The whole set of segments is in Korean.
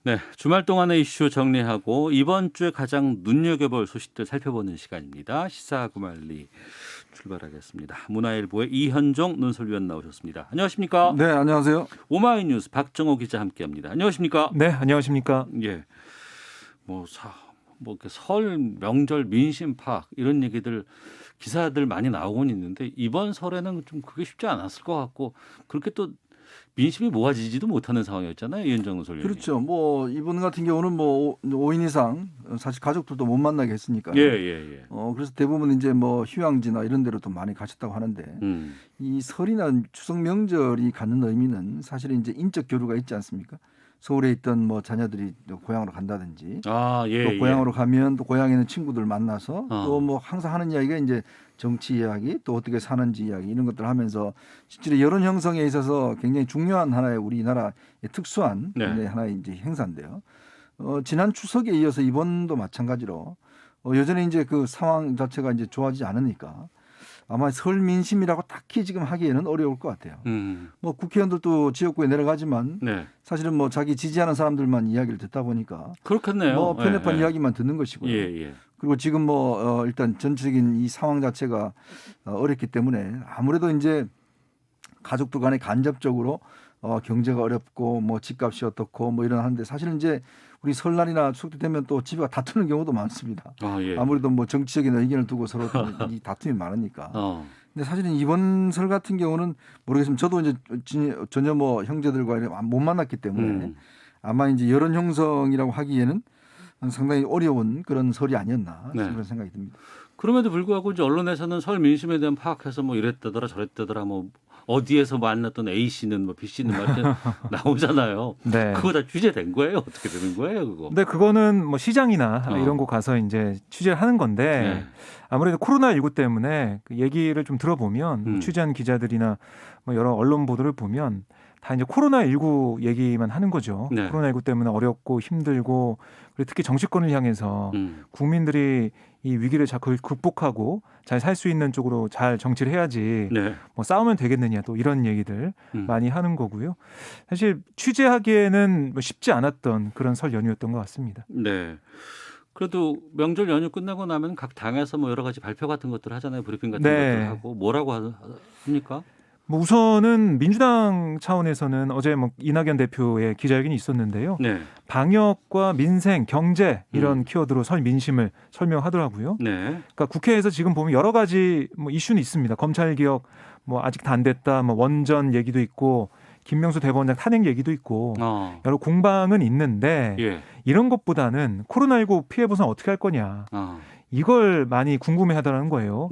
네, 주말 동안의 이슈 정리하고 이번 주에 가장 눈여겨볼 소식들 살펴보는 시간입니다. 시사구말리 출발하겠습니다. 문화일보의 이현종 논설위원 나오셨습니다. 안녕하십니까? 네, 안녕하세요. 오마이뉴스 박정호 기자 함께합니다. 안녕하십니까? 네, 안녕하십니까? 예, 이렇게 설 명절 민심 파악 이런 얘기들 기사들 많이 나오곤 있는데 이번 설에는 좀 그게 쉽지 않았을 것 같고 그렇게 또 민심이 모아지지도 못하는 상황이었잖아요. 이현정 논설위원님. 그렇죠. 이분 같은 경우는 5인 이상 사실 가족들도 못 만나게 했으니까요. 예. 그래서 대부분 이제 휴양지나 이런 데로 또 많이 가셨다고 하는데 이 설이나 추석 명절이 갖는 의미는 사실은 이제 인적 교류가 있지 않습니까? 서울에 있던 자녀들이 또 고향으로 간다든지 또 고향으로 가면 또 고향에 있는 친구들 만나서 또 항상 하는 이야기가 이제 정치 이야기 또 어떻게 사는지 이야기 이런 것들 하면서 실제로 여론 형성에 있어서 굉장히 중요한 하나의 우리나라의 특수한 하나의 이제 행사인데요. 지난 추석에 이어서 이번도 마찬가지로 여전히 이제 그 상황 자체가 이제 좋아지지 않으니까 아마 설 민심이라고 딱히 지금 하기에는 어려울 것 같아요. 국회의원들도 지역구에 내려가지만 사실은 자기 지지하는 사람들만 이야기를 듣다 보니까 그렇겠네요. 편협한 이야기만 듣는 것이고요. 그리고 지금 일단 전체적인 이 상황 자체가 어렵기 때문에 아무래도 이제 가족들 간에 간접적으로 경제가 어렵고 집값이 어떻고 이런 하는데 사실은 이제 우리 설날이나 추석 때 되면 또 집에 다투는 경우도 많습니다. 아무래도 정치적인 의견을 두고 서로 이 다툼이 많으니까. 근데 사실은 이번 설 같은 경우는 모르겠지만 저도 이제 전혀 형제들과 못 만났기 때문에 아마 이제 여론 형성이라고 하기에는 상당히 어려운 그런 설이 아니었나 그런 생각이 듭니다. 그럼에도 불구하고 이제 언론에서는 설 민심에 대한 파악해서 이랬다더라 저랬다더라 어디에서 만났던 A 씨는 B 씨는 이렇게 나오잖아요. 네. 그거 다 취재된 거예요? 어떻게 되는 거예요, 그거? 네, 그거는 시장이나 이런 곳 가서 이제 취재를 하는 건데 아무래도 코로나19 때문에 그 얘기를 좀 들어보면 취재한 기자들이나 여러 언론 보도를 보면 다 이제 코로나19 얘기만 하는 거죠. 코로나19 때문에 어렵고 힘들고 그리고 특히 정치권을 향해서 국민들이 이 위기를 잘 극복하고 잘 살 수 있는 쪽으로 잘 정치를 해야지 싸우면 되겠느냐 또 이런 얘기들 많이 하는 거고요. 사실 취재하기에는 쉽지 않았던 그런 설 연휴였던 것 같습니다. 네. 그래도 명절 연휴 끝나고 나면 각 당에서 여러 가지 발표 같은 것들 하잖아요. 브리핑 같은 것들 하고 뭐라고 합니까? 우선은 민주당 차원에서는 어제 이낙연 대표의 기자회견이 있었는데요. 방역과 민생, 경제 이런 키워드로 설 민심을 설명하더라고요. 그러니까 국회에서 지금 보면 여러 가지 이슈는 있습니다. 검찰 개혁 아직 다 안 됐다, 원전 얘기도 있고 김명수 대법원장 탄핵 얘기도 있고 여러 공방은 있는데 이런 것보다는 코로나19 피해 보상 어떻게 할 거냐 이걸 많이 궁금해하더라는 거예요.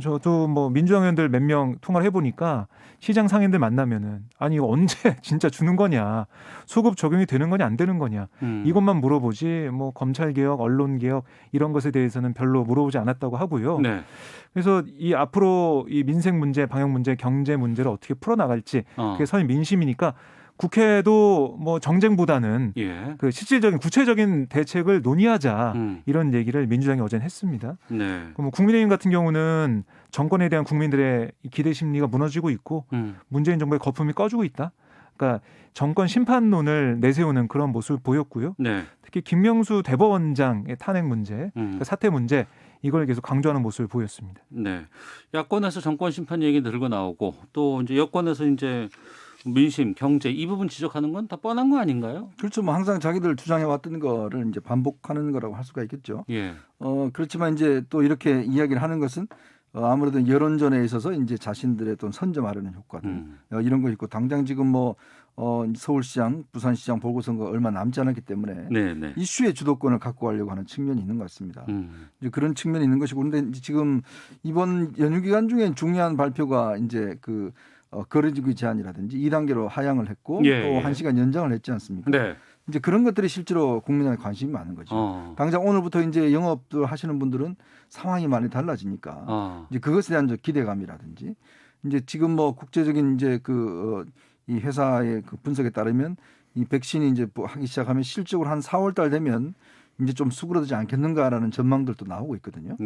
저도 민주당 의원들 몇 명 통화를 해보니까 시장 상인들 만나면은 아니 이거 언제 진짜 주는 거냐, 소급 적용이 되는 거냐 안 되는 거냐 이것만 물어보지 검찰 개혁, 언론 개혁 이런 것에 대해서는 별로 물어보지 않았다고 하고요. 그래서 이 앞으로 이 민생 문제, 방역 문제, 경제 문제를 어떻게 풀어 나갈지 그게 설 민심이니까. 국회도 정쟁보다는 그 실질적인 구체적인 대책을 논의하자 이런 얘기를 민주당이 어제는 했습니다. 그럼 국민의힘 같은 경우는 정권에 대한 국민들의 기대 심리가 무너지고 있고 문재인 정부의 거품이 꺼지고 있다. 그러니까 정권 심판론을 내세우는 그런 모습을 보였고요. 특히 김명수 대법원장의 탄핵 문제, 그 사태 문제 이걸 계속 강조하는 모습을 보였습니다. 야권에서 정권 심판 얘기 들고 나오고 또 이제 여권에서 이제 민심, 경제 이 부분 지적하는 건 다 뻔한 거 아닌가요? 그렇죠. 항상 자기들 주장해 왔던 거를 이제 반복하는 거라고 할 수가 있겠죠. 그렇지만 이제 또 이렇게 이야기를 하는 것은 아무래도 여론전에 있어서 이제 자신들의 또 선점하려는 효과들 이런 거 있고 당장 지금 서울시장, 부산시장 보궐선거 얼마 남지 않았기 때문에 이슈의 주도권을 갖고 가려고 하는 측면이 있는 것 같습니다. 이제 그런 측면이 있는 것이고 그런데 지금 이번 연휴 기간 중에 중요한 발표가 이제 거리두기 제한이라든지 2단계로 하향을 했고 또 1시간 연장을 했지 않습니까? 이제 그런 것들이 실제로 국민들의 관심이 많은 거죠. 당장 오늘부터 이제 영업을 하시는 분들은 상황이 많이 달라지니까 이제 그것에 대한 기대감이라든지 이제 지금 국제적인 이제 이 회사의 분석에 따르면 이 백신이 이제 하기 시작하면 실적으로 한 4월 달 되면 이제 좀 수그러들지 않겠는가라는 전망들도 나오고 있거든요.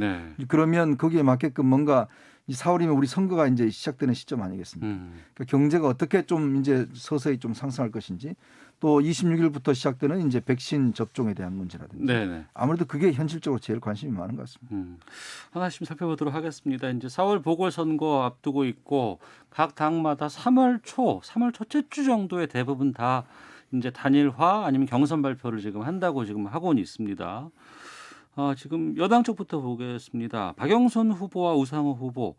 그러면 거기에 맞게끔 뭔가 이 4월이면 우리 선거가 이제 시작되는 시점 아니겠습니까? 그러니까 경제가 어떻게 좀 이제 서서히 좀 상승할 것인지 또 26일부터 시작되는 이제 백신 접종에 대한 문제라든지 네네. 아무래도 그게 현실적으로 제일 관심이 많은 것 같습니다. 하나씩 살펴보도록 하겠습니다. 이제 4월 보궐선거 앞두고 있고 각 당마다 3월 첫째 주 정도에 대부분 다 이제 단일화 아니면 경선 발표를 지금 한다고 지금 하고는 있습니다. 지금 여당 쪽부터 보겠습니다. 박영선 후보와 우상호 후보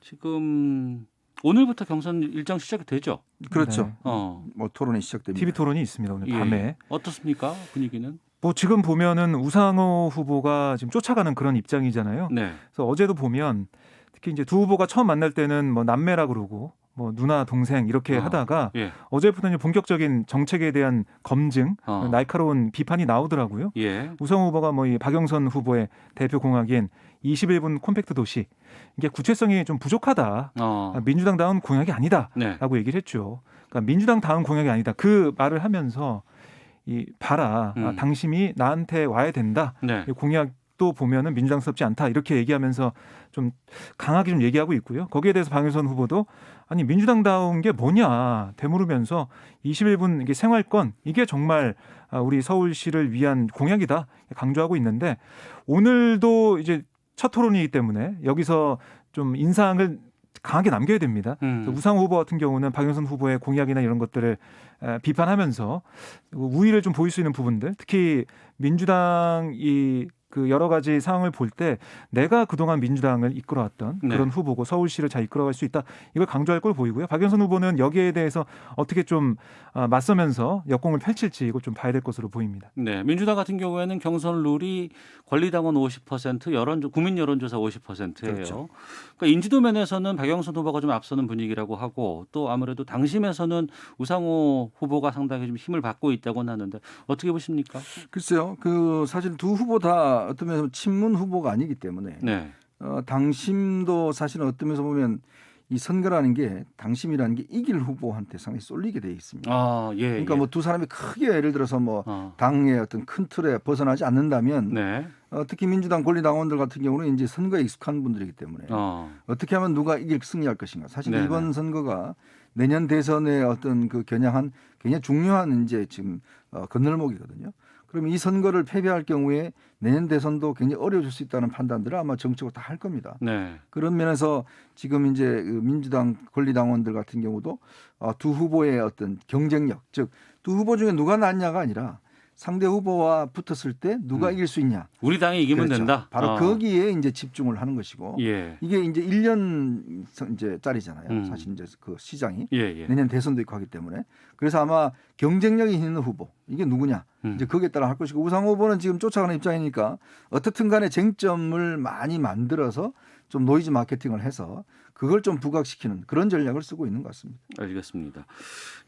지금 오늘부터 경선 일정 시작이 되죠? 그렇죠. 네. 뭐 토론이 시작됩니다. TV 토론이 있습니다. 오늘 밤에. 예. 어떻습니까? 분위기는? 뭐 지금 보면은 우상호 후보가 지금 쫓아가는 그런 입장이잖아요. 네. 그래서 어제도 보면 특히 이제 두 후보가 처음 만날 때는 뭐 남매라 그러고 뭐 누나 동생 이렇게 하다가 예. 어제부터는 본격적인 정책에 대한 검증, 날카로운 비판이 나오더라고요. 예. 우상호 후보가 뭐 이 박영선 후보의 대표 공약인 21분 콤팩트 도시 이게 구체성이 좀 부족하다. 민주당다운 공약이 아니다라고 네. 얘기를 했죠. 그러니까 민주당다운 공약이 아니다. 그 말을 하면서 봐라. 당신이 나한테 와야 된다. 네. 이 공약도 보면은 민주당스럽지 않다. 이렇게 얘기하면서 좀 강하게 좀 얘기하고 있고요. 거기에 대해서 박영선 후보도 아니 민주당다운 게 뭐냐 되물으면서 21분 이게 생활권 이게 정말 우리 서울시를 위한 공약이다 강조하고 있는데 오늘도 이제 첫 토론이기 때문에 여기서 좀 인상을 강하게 남겨야 됩니다. 우상호 후보 같은 경우는 박영선 후보의 공약이나 이런 것들을 비판하면서 우위를 좀 보일 수 있는 부분들, 특히 민주당이 그 여러 가지 상황을 볼 때 내가 그동안 민주당을 이끌어왔던 그런 후보고 서울시를 잘 이끌어갈 수 있다. 이걸 강조할 걸 보이고요. 박영선 후보는 여기에 대해서 어떻게 좀 맞서면서 역공을 펼칠지 이걸 좀 봐야 될 것으로 보입니다. 네, 민주당 같은 경우에는 경선 룰이 권리당원 50%, 국민 여론조사 50%예요. 그렇죠. 그러니까 인지도 면에서는 박영선 후보가 좀 앞서는 분위기라고 하고 또 아무래도 당심에서는 우상호 후보가 상당히 좀 힘을 받고 있다고는 하는데 어떻게 보십니까? 글쎄요. 그 사실 두 후보 다 어떤 면에서 친문 후보가 아니기 때문에 네. 당심도 사실은 어떤 면에서 보면 이 선거라는 게 당심이라는 게 이길 후보한테 상당히 쏠리게 돼 있습니다. 예, 그러니까 뭐 두 사람이 크게 예를 들어서 뭐 당의 어떤 큰 틀에 벗어나지 않는다면 네. 특히 민주당 권리당원들 같은 경우는 이제 선거에 익숙한 분들이기 때문에 어떻게 하면 누가 승리할 것인가. 사실 네네. 이번 선거가 내년 대선의 어떤 그 겨냥한 굉장히 중요한 이제 지금 건널목이거든요. 그럼 이 선거를 패배할 경우에 내년 대선도 굉장히 어려워질 수 있다는 판단들을 아마 정책으로 다 할 겁니다. 네. 그런 면에서 지금 이제 민주당 권리당원들 같은 경우도 두 후보의 어떤 경쟁력, 즉 두 후보 중에 누가 낫냐가 아니라 상대 후보와 붙었을 때 누가 이길 수 있냐. 우리 당이 이기면 그렇죠. 된다. 바로 거기에 이제 집중을 하는 것이고 예. 이게 이제 1년 이제 짜리잖아요. 사실 이제 그 시장이 내년 대선도 있고 하기 때문에 그래서 아마 경쟁력이 있는 후보 이게 누구냐 이제 거기에 따라 할 것이고 우상호 후보는 지금 쫓아가는 입장이니까 어떻든 간에 쟁점을 많이 만들어서 좀 노이즈 마케팅을 해서 그걸 좀 부각시키는 그런 전략을 쓰고 있는 것 같습니다. 알겠습니다.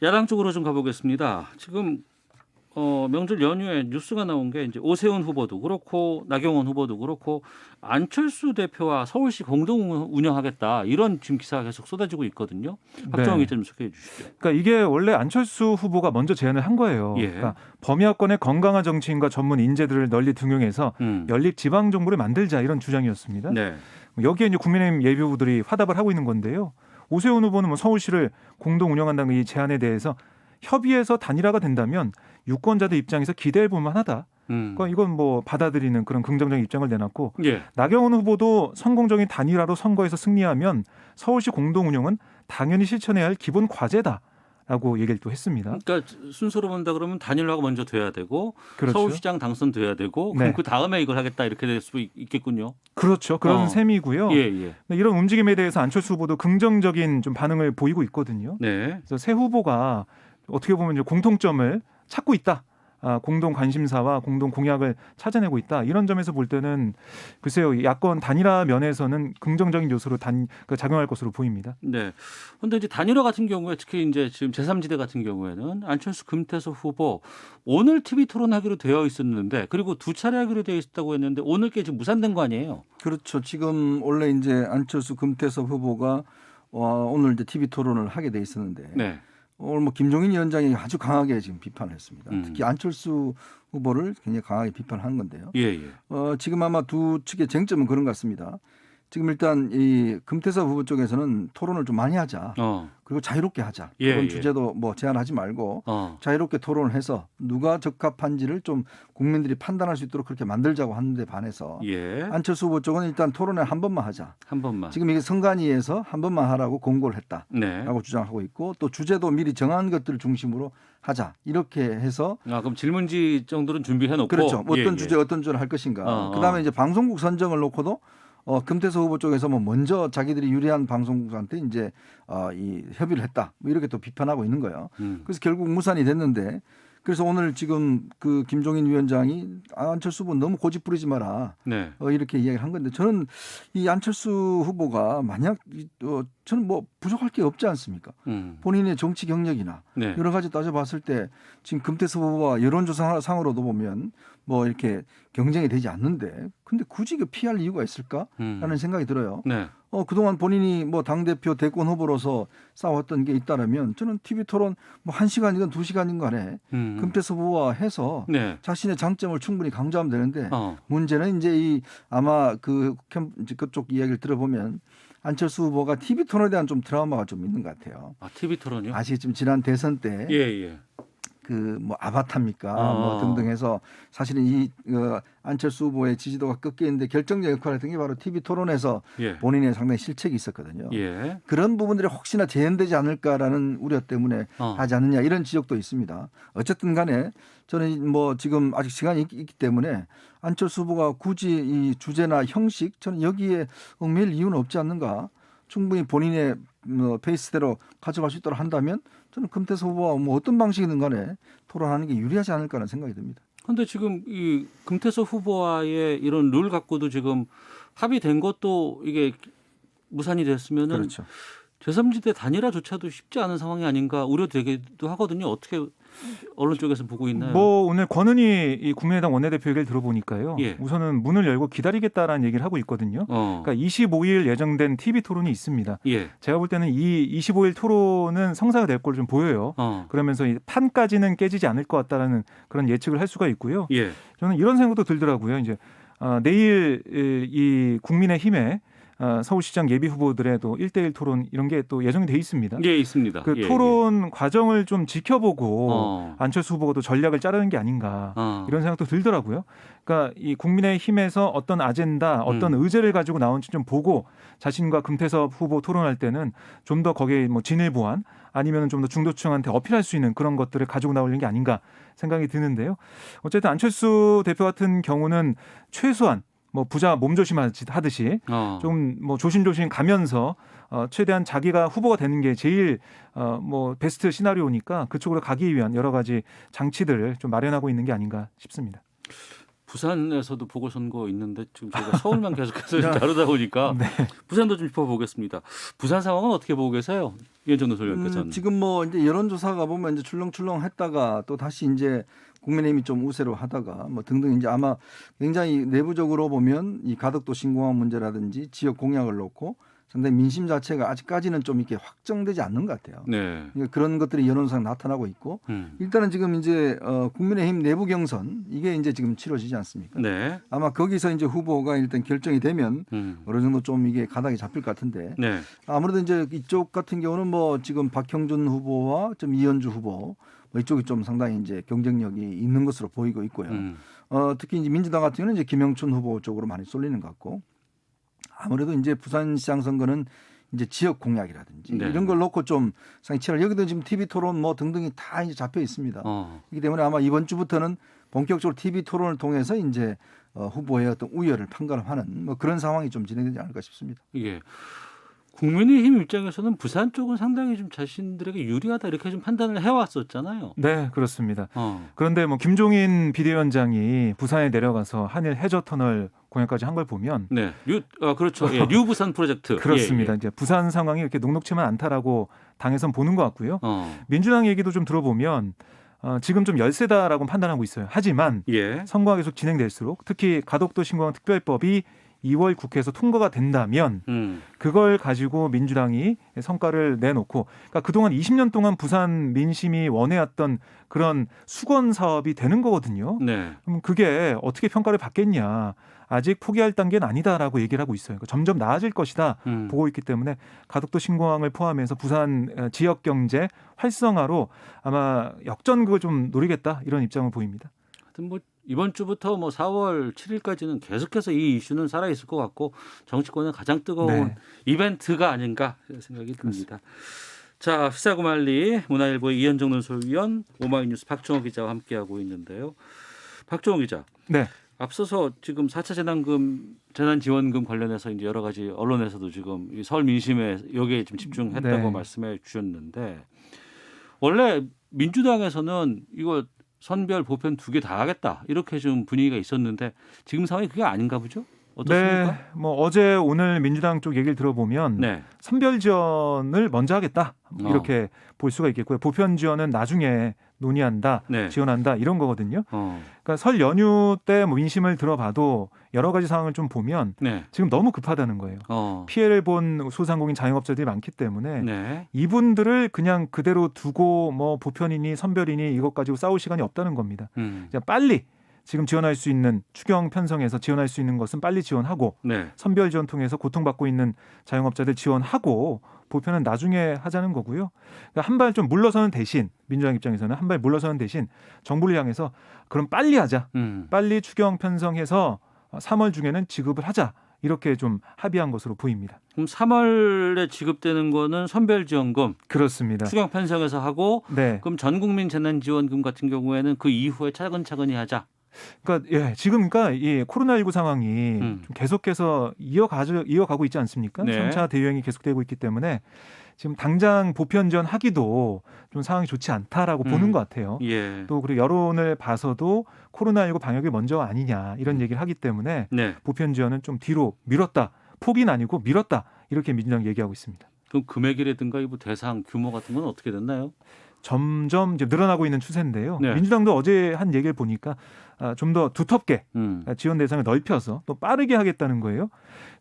야당 쪽으로 좀 가보겠습니다. 지금 명절 연휴에 뉴스가 나온 게 이제 오세훈 후보도 그렇고 나경원 후보도 그렇고 안철수 대표와 서울시 공동 운영하겠다 이런 지금 기사가 계속 쏟아지고 있거든요. 박정원 기자 좀 소개해 주시죠. 그러니까 이게 원래 안철수 후보가 먼저 제안을 한 거예요. 그러니까 범야권의 건강한 정치인과 전문 인재들을 널리 등용해서 연립 지방 정부를 만들자 이런 주장이었습니다. 네. 여기에 이제 국민의힘 예비후보들이 화답을 하고 있는 건데요. 오세훈 후보는 뭐 서울시를 공동 운영한다는 이 제안에 대해서 협의해서 단일화가 된다면 유권자들 입장에서 기대해 볼 만하다. 그러니까 이건 뭐 받아들이는 그런 긍정적인 입장을 내놨고 나경원 후보도 성공적인 단일화로 선거에서 승리하면 서울시 공동 운영은 당연히 실천해야 할 기본 과제다라고 얘기를 또 했습니다. 그러니까 순서로 본다 그러면 단일화가 먼저 돼야 되고 그렇죠. 서울시장 당선돼야 되고 그럼 그 다음에 이걸 하겠다 이렇게 될 수 있겠군요. 그렇죠. 그런 셈이고요. 예. 이런 움직임에 대해서 안철수 후보도 긍정적인 좀 반응을 보이고 있거든요. 네. 그래서 새 후보가 어떻게 보면 이제 공통점을 찾고 있다. 공동 관심사와 공동 공약을 찾아내고 있다. 이런 점에서 볼 때는 글쎄요. 야권 단일화 면에서는 긍정적인 요소로 작용할 것으로 보입니다. 네. 그런데 이제 단일화 같은 경우에 특히 이제 지금 제3지대 같은 경우에는 안철수 금태섭 후보 오늘 TV 토론하기로 되어 있었는데 그리고 두 차례 하기로 되어 있었다고 했는데 오늘께 지금 무산된 거 아니에요? 그렇죠. 지금 원래 이제 안철수 금태섭 후보가 오늘 이제 TV 토론을 하게 돼 있었는데 오늘 뭐 김종인 위원장이 아주 강하게 지금 비판을 했습니다. 특히 안철수 후보를 굉장히 강하게 비판한 건데요. 지금 아마 두 측의 쟁점은 그런 것 같습니다. 지금 일단 이 금태섭 후보 쪽에서는 토론을 좀 많이 하자. 그리고 자유롭게 하자. 그런 주제도 뭐 제한하지 말고 자유롭게 토론을 해서 누가 적합한지를 좀 국민들이 판단할 수 있도록 그렇게 만들자고 하는데 반해서 안철수 후보 쪽은 일단 토론회 한 번만 하자. 한 번만. 지금 이게 선관위에서 한 번만 하라고 공고를 했다라고 주장하고 있고 또 주제도 미리 정한 것들을 중심으로 하자. 이렇게 해서 그럼 질문지 정도는 준비해 놓고 그렇죠. 어떤 주제 어떤 주제를 할 것인가. 그다음에 이제 방송국 선정을 놓고도 금태섭 후보 쪽에서 뭐 먼저 자기들이 유리한 방송국한테 이제 이 협의를 했다. 뭐 이렇게 또 비판하고 있는 거예요. 그래서 결국 무산이 됐는데 그래서 오늘 지금 그 김종인 위원장이 안철수 후보 너무 고집 부리지 마라. 이렇게 이야기를 한 건데 저는 이 안철수 후보가 만약 저는 뭐 부족할 게 없지 않습니까? 본인의 정치 경력이나 여러 가지 따져봤을 때 지금 금태섭 후보와 여론조사상으로도 보면 뭐 이렇게 경쟁이 되지 않는데 근데 굳이 피할 이유가 있을까라는 생각이 들어요. 그동안 본인이 뭐 당대표 대권 후보로서 싸웠던 게 있다라면 저는 TV 토론 뭐 1시간이든 2시간인 간에 금태섭 후보와 해서 자신의 장점을 충분히 강조하면 되는데 문제는 이제 이 아마 그쪽 이야기를 들어보면 안철수 후보가 TV 토론에 대한 좀 트라우마가 좀 있는 것 같아요. TV 토론이요? 아시겠지만 지난 대선 때 그 뭐 아바타입니까 뭐 등등 해서 사실은 이 안철수 후보의 지지도가 꺾이는데 결정적 역할을 했던 게 바로 TV 토론에서 본인의 상당히 실책이 있었거든요. 그런 부분들이 혹시나 재현되지 않을까라는 우려 때문에 하지 않느냐 이런 지적도 있습니다. 어쨌든 간에 저는 뭐 지금 아직 시간이 있기 때문에 안철수 후보가 굳이 이 주제나 형식 저는 여기에 얽매일 이유는 없지 않는가. 충분히 본인의 페이스대로 가져갈 수 있도록 한다면 저는 금태섭 후보와 뭐 어떤 방식이든 간에 토론하는 게 유리하지 않을까 하는 생각이 듭니다. 그런데 지금 이 금태섭 후보와의 이런 룰 갖고도 지금 합의된 것도 이게 무산이 됐으면은 그렇죠. 제3지대 단일화조차도 쉽지 않은 상황이 아닌가 우려되기도 하거든요. 어떻게 언론 쪽에서 보고 있나요? 뭐 오늘 권은희 이 국민의당 원내대표 얘기를 들어보니까요. 우선은 문을 열고 기다리겠다라는 얘기를 하고 있거든요. 그러니까 25일 예정된 TV 토론이 있습니다. 제가 볼 때는 이 25일 토론은 성사가 될 걸 좀 보여요. 그러면서 이 판까지는 깨지지 않을 것 같다라는 그런 예측을 할 수가 있고요. 저는 이런 생각도 들더라고요. 이제 내일 이 국민의힘에 서울시장 예비 후보들의 또 1대1 토론 이런 게 또 예정이 돼 있습니다. 있습니다. 그 토론 과정을 좀 지켜보고 안철수 후보가 또 전략을 짜르는 게 아닌가 이런 생각도 들더라고요. 그러니까 이 국민의힘에서 어떤 아젠다, 어떤 의제를 가지고 나온지 좀 보고 자신과 금태섭 후보 토론할 때는 좀 더 거기에 뭐 진일 보완 아니면 좀 더 중도층한테 어필할 수 있는 그런 것들을 가지고 나오는 게 아닌가 생각이 드는데요. 어쨌든 안철수 대표 같은 경우는 최소한 뭐 부자 몸조심하듯이 좀 뭐 조심조심 가면서 최대한 자기가 후보가 되는 게 제일 뭐 베스트 시나리오니까 그쪽으로 가기 위한 여러 가지 장치들을 좀 마련하고 있는 게 아닌가 싶습니다. 부산에서도 보궐선거 있는데 지금 저희가 서울만 계속해서 다루다 보니까 부산도 좀 짚어보겠습니다. 부산 상황은 어떻게 보고 계세요? 이현정 노설위원께서는. 지금 뭐 이제 여론조사가 보면 이제 출렁출렁 했다가 또 다시 이제 국민의힘이 좀 우세로 하다가 뭐 등등 이제 아마 굉장히 내부적으로 보면 이 가덕도 신공항 문제라든지 지역 공약을 놓고 상당히 민심 자체가 아직까지는 좀 이렇게 확정되지 않는 것 같아요. 그러니까 그런 것들이 여론상 나타나고 있고 일단은 지금 이제 국민의힘 내부 경선 이게 이제 지금 치러지지 않습니까? 아마 거기서 이제 후보가 일단 결정이 되면 어느 정도 좀 이게 가닥이 잡힐 것 같은데 아무래도 이제 이쪽 같은 경우는 뭐 지금 박형준 후보와 좀 이현주 후보 뭐 이쪽이 좀 상당히 이제 경쟁력이 있는 것으로 보이고 있고요. 특히 이제 민주당 같은 경우는 이제 김영춘 후보 쪽으로 많이 쏠리는 것 같고. 아무래도 이제 부산시장 선거는 이제 지역 공약이라든지 이런 걸 놓고 좀 상당히 치열. 여기도 지금 TV 토론 뭐 등등이 다 이제 잡혀 있습니다. 그렇기 때문에 아마 이번 주부터는 본격적으로 TV 토론을 통해서 이제 후보의 어떤 우열을 판가름하는 뭐 그런 상황이 좀 진행되지 않을까 싶습니다. 국민의힘 입장에서는 부산 쪽은 상당히 좀 자신들에게 유리하다 이렇게 좀 판단을 해왔었잖아요. 네, 그렇습니다. 그런데 뭐 김종인 비대위원장이 부산에 내려가서 한일 해저 터널 공약까지 한 걸 보면, 그렇죠. 뉴 부산 프로젝트. 그렇습니다. 이제 부산 상황이 이렇게 녹록치만 않다라고 당에선 보는 것 같고요. 민주당 얘기도 좀 들어보면. 지금 좀 열세다라고 판단하고 있어요. 하지만 선거가 계속 진행될수록 특히 가덕도 신공항 특별법이 2월 국회에서 통과가 된다면 그걸 가지고 민주당이 성과를 내놓고 그러니까 그동안 20년 동안 부산 민심이 원해왔던 그런 수건 사업이 되는 거거든요. 네. 그럼 그게 어떻게 평가를 받겠냐. 아직 포기할 단계는 아니다라고 얘기를 하고 있어요. 그러니까 점점 나아질 것이다 보고 있기 때문에 가덕도 신공항을 포함해서 부산 지역 경제 활성화로 아마 역전극을 좀 노리겠다 이런 입장을 보입니다. 하여튼 뭐 이번 주부터 뭐 4월 7일까지는 계속해서 이 이슈는 살아 있을 것 같고 정치권의 가장 뜨거운 이벤트가 아닌가 생각이 듭니다. 자, 시사구말리 문화일보의 이현정 논설위원, 오마이뉴스 박종호 기자와 함께하고 있는데요. 박종호 기자. 네. 앞서서 지금 4차 재난지원금 관련해서 이제 여러 가지 언론에서도 지금 이 서울 민심에 여기에 좀 집중했다고 말씀해 주셨는데 원래 민주당에서는 이거 선별 보편 2개 다 하겠다 이렇게 좀 분위기가 있었는데 지금 상황이 그게 아닌가 보죠? 어떻습니까? 네, 뭐 어제 오늘 민주당 쪽 얘기를 들어보면 선별 지원을 먼저 하겠다 이렇게 볼 수가 있겠고요. 보편 지원은 나중에 논의한다, 지원한다 이런 거거든요. 그러니까 설 연휴 때 뭐 민심을 들어봐도 여러 가지 상황을 좀 보면 지금 너무 급하다는 거예요. 피해를 본 소상공인 자영업자들이 많기 때문에 이분들을 그냥 그대로 두고 뭐 보편이니 선별이니 이것 가지고 싸울 시간이 없다는 겁니다. 그냥 빨리 지금 지원할 수 있는 추경 편성해서 지원할 수 있는 것은 빨리 지원하고 선별 지원 통해서 고통받고 있는 자영업자들 지원하고 보편은 나중에 하자는 거고요. 그러니까 한 발 좀 물러서는 대신 민주당 입장에서는 한 발 물러서는 대신 정부를 향해서 그럼 빨리 하자. 빨리 추경 편성해서 3월 중에는 지급을 하자. 이렇게 좀 합의한 것으로 보입니다. 그럼 3월에 지급되는 거는 선별지원금. 그렇습니다. 추경 편성해서 하고 그럼 전국민 재난지원금 같은 경우에는 그 이후에 차근차근히 하자. 그러니까 지금 그러니까 이 코로나19 상황이 좀 계속해서 이어가고 있지 않습니까? 3차 대유행이 계속되고 있기 때문에 지금 당장 보편 지원하기도 좀 상황이 좋지 않다라고 보는 것 같아요. 또 그리고 여론을 봐서도 코로나19 방역이 먼저 아니냐 이런 얘기를 하기 때문에 보편 지원은 좀 뒤로 미뤘다. 포기는 아니고 미뤘다. 이렇게 민주당 얘기하고 있습니다. 그럼 금액이라든가 이 대상 규모 같은 건 어떻게 됐나요? 점점 이제 늘어나고 있는 추세인데요. 민주당도 어제 한 얘기를 보니까 좀 더 두텁게 지원 대상을 넓혀서 또 빠르게 하겠다는 거예요.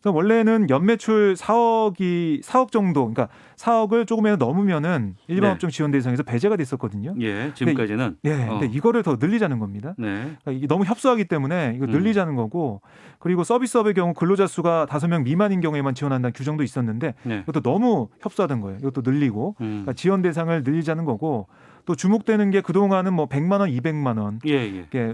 그래서 원래는 연매출 4억 정도, 그러니까 4억을 조금이라도 넘으면은 일반 업종 지원 대상에서 배제가 됐었거든요. 지금까지는. 근데 이거를 더 늘리자는 겁니다. 그러니까 이게 너무 협소하기 때문에 이거 늘리자는 거고, 그리고 서비스업의 경우 근로자 수가 5명 미만인 경우에만 지원한다는 규정도 있었는데 이것도 너무 협소하던 거예요. 이것도 늘리고 그러니까 지원 대상을 늘리자는 거고. 또 주목되는 게 그동안은 뭐 100만 원, 200만 원,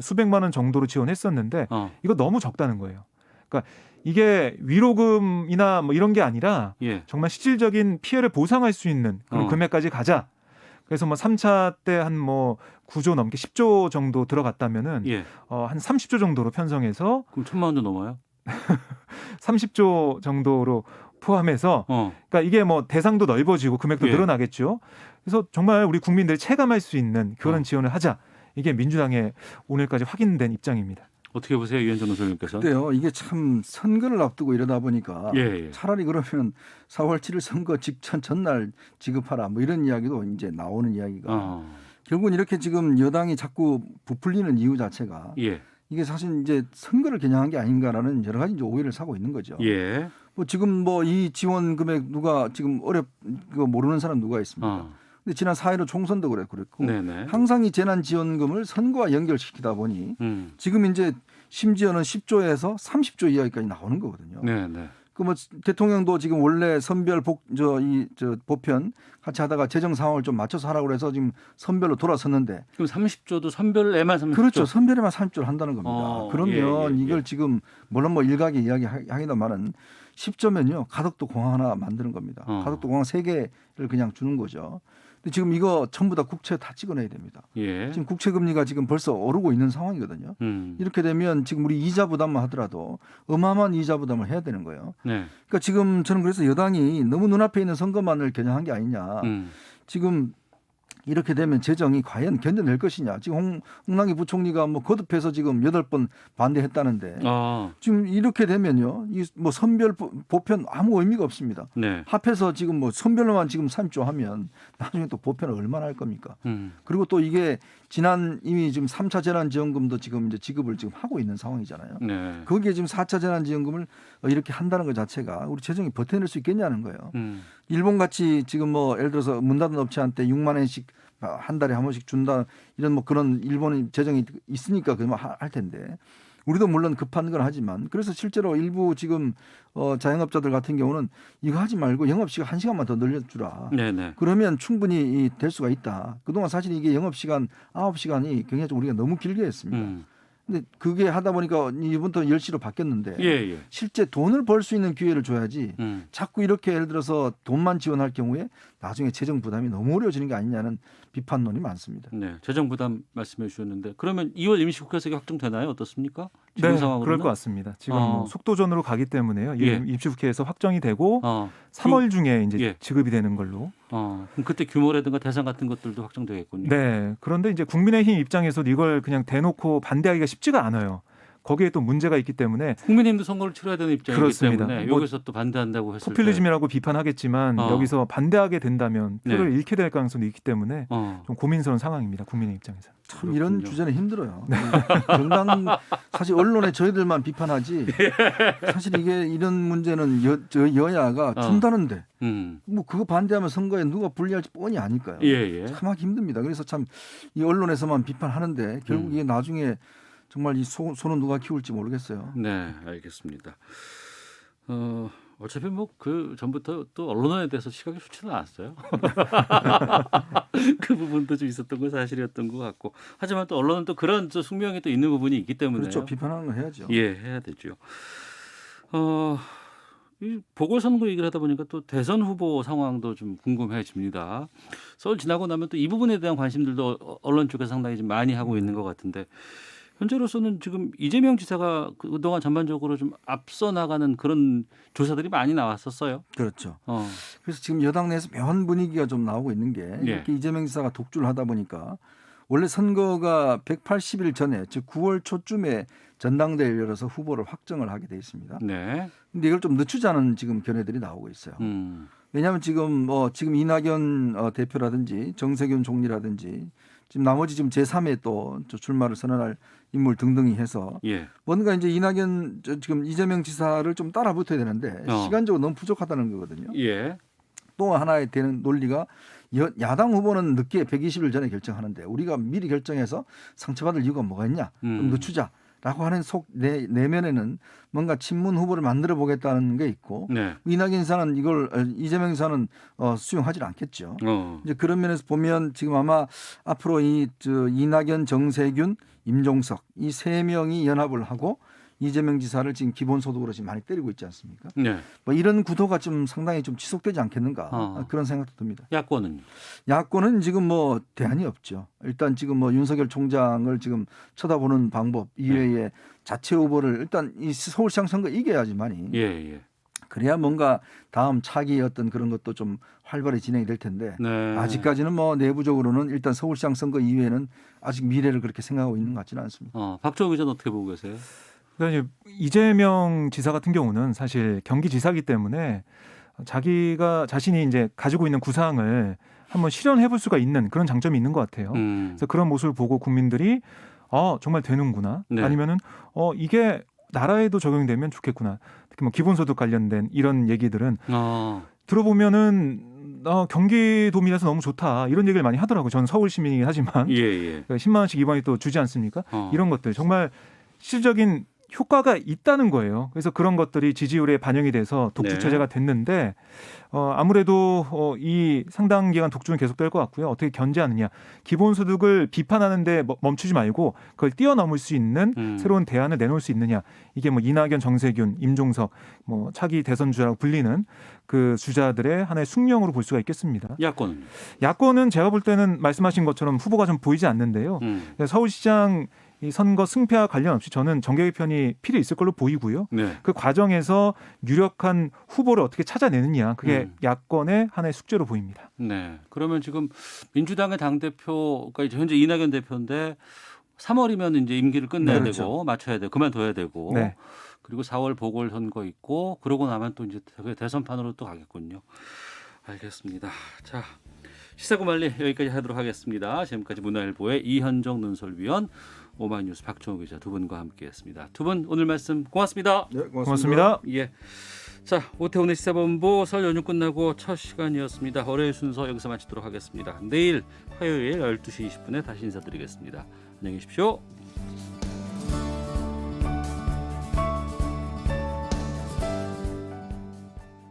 수백만 원 정도로 지원했었는데 이거 너무 적다는 거예요. 그러니까 이게 위로금이나 뭐 이런 게 아니라 정말 실질적인 피해를 보상할 수 있는 그런 금액까지 가자. 그래서 뭐 3차 때 한 뭐 9조 넘게 10조 정도 들어갔다면은 한 30조 정도로 편성해서 그럼 1,000만 원도 넘어요? 30조 정도로 포함해서 그러니까 이게 뭐 대상도 넓어지고 금액도 늘어나겠죠. 그래서 정말 우리 국민들이 체감할 수 있는 그런 지원을 하자. 이게 민주당의 오늘까지 확인된 입장입니다. 어떻게 보세요, 이현정 논설위원께서? 그래요. 이게 참 선거를 앞두고 이러다 보니까 차라리 그러면 4월 7일 선거 직전 전날 지급하라 뭐 이런 이야기도 이제 나오는 이야기가 결국은 이렇게 지금 여당이 자꾸 부풀리는 이유 자체가 이게 사실 이제 선거를 겨냥한 게 아닌가라는 여러 가지 이제 오해를 사고 있는 거죠. 뭐 지금 뭐 이 지원 금액 누가 지금 그거 모르는 사람 누가 있습니까? 근데 지난 4.15 총선도 그랬고 항상 이 재난지원금을 선거와 연결시키다 보니 지금 이제 심지어는 10조에서 30조 이하까지 나오는 거거든요. 그 뭐 대통령도 지금 원래 선별 보편 같이 하다가 재정 상황을 좀 맞춰서 하라고 그래서 지금 선별로 돌아섰는데 그럼 30조도 선별에만 30조? 그렇죠. 선별에만 30조를 한다는 겁니다. 그러면 이걸 지금 물론 뭐 일각에 이야기하기도만은 10조면요. 가덕도 공항 하나 만드는 겁니다. 가덕도 공항 3개를 그냥 주는 거죠. 근데 지금 이거 전부 다 국채 다 찍어내야 됩니다. 지금 국채 금리가 지금 벌써 오르고 있는 상황이거든요. 이렇게 되면 지금 우리 이자 부담만 하더라도 어마어마한 이자 부담을 해야 되는 거예요. 그러니까 지금 저는 그래서 여당이 너무 눈앞에 있는 선거만을 겨냥한 게 아니냐. 지금 이렇게 되면 재정이 과연 견뎌낼 것이냐. 지금 홍남기 부총리가 뭐 거듭해서 지금 8번 반대했다는데 지금 이렇게 되면요. 이 뭐 선별 보편 아무 의미가 없습니다. 네. 합해서 지금 뭐 선별로만 지금 3조 하면 나중에 또 보편을 얼마나 할 겁니까? 그리고 또 이게 지난 이미 지금 3차 재난지원금도 지금 이제 지급을 지금 하고 있는 상황이잖아요. 네. 거기에 지금 4차 재난지원금을 이렇게 한다는 것 자체가 우리 재정이 버텨낼 수 있겠냐는 거예요. 일본 같이 지금 뭐 예를 들어서 문 닫은 업체한테 6만 원씩 한 달에 한 번씩 준다 이런 뭐 그런 일본 재정이 있으니까 그만 할 텐데 우리도 물론 급한 건 하지만 그래서 실제로 일부 지금 자영업자들 같은 경우는 이거 하지 말고 영업시간 1시간만 더 늘려주라. 네네. 그러면 충분히 될 수가 있다. 그동안 사실 이게 영업시간 9시간이 굉장히 좀 우리가 너무 길게 했습니다. 근데 그게 하다 보니까 이번부터 10시로 바뀌었는데 실제 돈을 벌 수 있는 기회를 줘야지 자꾸 이렇게 예를 들어서 돈만 지원할 경우에 나중에 재정 부담이 너무 어려워지는 게 아니냐는 비판론이 많습니다. 네, 재정 부담 말씀해 주셨는데 그러면 2월 임시국회에서 확정되나요? 어떻습니까? 네, 그럴 것 같습니다. 지금 뭐 속도전으로 가기 때문에요. 임시국회에서 확정이 되고 3월 중에 이제 지급이 되는 걸로. 그럼 그때 규모라든가 대상 같은 것들도 확정되겠군요. 네, 그런데 이제 국민의힘 입장에서도 이걸 그냥 대놓고 반대하기가 쉽지가 않아요. 거기에 또 문제가 있기 때문에 국민의힘도 선거를 치러야 되는 입장이기 그렇습니다. 때문에 여기서 또 반대한다고 했을 포퓰리즘이라고 비판하겠지만 여기서 반대하게 된다면 표를 잃게 될 가능성도 있기 때문에 좀 고민스러운 상황입니다. 국민의 입장에서. 참 그렇군요. 이런 주제는 힘들어요. 네. 정당 사실 언론에 저희들만 비판하지 사실 이게 이런 문제는 여야가 준다는데 뭐 그거 반대하면 선거에 누가 불리할지 뻔히 아니까요. 참 하기 힘듭니다. 그래서 참 이 언론에서만 비판하는데 결국 이게 나중에 정말 이 소는 누가 키울지 모르겠어요. 네, 알겠습니다. 어차피 뭐 그 전부터 또 언론에 대해서 시각이 좋지는 않았어요. 그 부분도 좀 있었던 건 사실이었던 것 같고, 하지만 또 언론은 또 그런 또 숙명이 또 있는 부분이 있기 때문에 그렇죠. 비판하는 거 해야죠. 해야 되죠. 이 보궐선거 얘기를 하다 보니까 또 대선 후보 상황도 좀 궁금해집니다. 설 지나고 나면 또 이 부분에 대한 관심들도 언론 쪽에서 상당히 좀 많이 하고 있는 것 같은데. 현재로서는 지금 이재명 지사가 그동안 전반적으로 좀 앞서 나가는 그런 조사들이 많이 나왔었어요. 그렇죠. 그래서 지금 여당 내에서 묘한 분위기가 좀 나오고 있는 게 이렇게 이재명 지사가 독주를 하다 보니까 원래 선거가 180일 전에 즉 9월 초쯤에 전당대회를 열어서 후보를 확정을 하게 돼 있습니다. 네. 근데 이걸 좀 늦추자는 지금 견해들이 나오고 있어요. 왜냐하면 지금 이낙연 대표라든지 정세균 총리라든지 지금 나머지 지금 제3의 또 출마를 선언할 인물 등등이 해서 뭔가 이제 지금 이재명 지사를 좀 따라 붙어야 되는데 시간적으로 너무 부족하다는 거거든요. 또 하나의 되는 논리가 야당 후보는 늦게 120일 전에 결정하는데 우리가 미리 결정해서 상처받을 이유가 뭐가 있냐? 좀 늦추자라고 하는 내면에는 뭔가 친문 후보를 만들어 보겠다는 게 있고 이낙연 지사는 이재명 지사는 수용하지 않겠죠. 이제 그런 면에서 보면 지금 아마 앞으로 이낙연, 정세균, 임종석 이 세 명이 연합을 하고 이재명 지사를 지금 기본소득으로 지금 많이 때리고 있지 않습니까? 뭐 이런 구도가 좀 상당히 좀 지속되지 않겠는가 그런 생각도 듭니다. 야권은 지금 뭐 대안이 없죠. 일단 지금 뭐 윤석열 총장을 지금 쳐다보는 방법 이외에 자체 후보를 일단 이 서울시장 선거 이겨야지만이 그래야 뭔가 다음 차기 어떤 그런 것도 좀 활발히 진행이 될 텐데 아직까지는 뭐 내부적으로는 일단 서울시장 선거 이외에는 아직 미래를 그렇게 생각하고 있는 것 같지는 않습니다. 박정우 기자는 어떻게 보고 계세요? 그러니까 이재명 지사 같은 경우는 사실 경기지사이기 때문에 자신이 이제 가지고 있는 구상을 한번 실현해 볼 수가 있는 그런 장점이 있는 것 같아요. 그래서 그런 모습을 보고 국민들이 정말 되는구나. 아니면은 이게 나라에도 적용되면 좋겠구나. 특히 뭐 기본소득 관련된 이런 얘기들은 들어보면은 경기도민에서 너무 좋다 이런 얘기를 많이 하더라고요. 저는 서울 시민이긴 하지만 10만 원씩 이번에 또 주지 않습니까? 이런 것들 정말 실질적인 효과가 있다는 거예요. 그래서 그런 것들이 지지율에 반영이 돼서 독주 체제가 됐는데 아무래도 이 상당 기간 독주는 계속될 것 같고요. 어떻게 견제하느냐. 기본소득을 비판하는데 멈추지 말고 그걸 뛰어넘을 수 있는 새로운 대안을 내놓을 수 있느냐. 이게 뭐 이낙연, 정세균, 임종석 뭐 차기 대선 주자라고 불리는 그 주자들의 하나의 숙명으로 볼 수가 있겠습니다. 야권은 제가 볼 때는 말씀하신 것처럼 후보가 좀 보이지 않는데요. 서울시장 이 선거 승패와 관련 없이 저는 정계 개편이 필요 있을 걸로 보이고요. 네. 그 과정에서 유력한 후보를 어떻게 찾아내느냐 그게 야권의 하나의 숙제로 보입니다. 네. 그러면 지금 민주당의 당 대표가 이제 현재 이낙연 대표인데 3월이면 이제 임기를 끝내야 네, 그렇죠. 되고 맞춰야 되고 그만둬야 되고 네. 그리고 4월 보궐선거 있고 그러고 나면 또 이제 대선판으로 또 가겠군요. 알겠습니다. 자, 시사고말리 여기까지 하도록 하겠습니다. 지금까지 문화일보의 이현정 논설위원, 오마이뉴스 박종호 기자 두 분과 함께했습니다. 두 분 오늘 말씀 고맙습니다. 네, 고맙습니다. 예. 자, 오태훈의 시사본부 설 연휴 끝나고 첫 시간이었습니다. 월요일 순서 여기서 마치도록 하겠습니다. 내일 화요일 12시 20분에 다시 인사드리겠습니다. 안녕히 계십시오.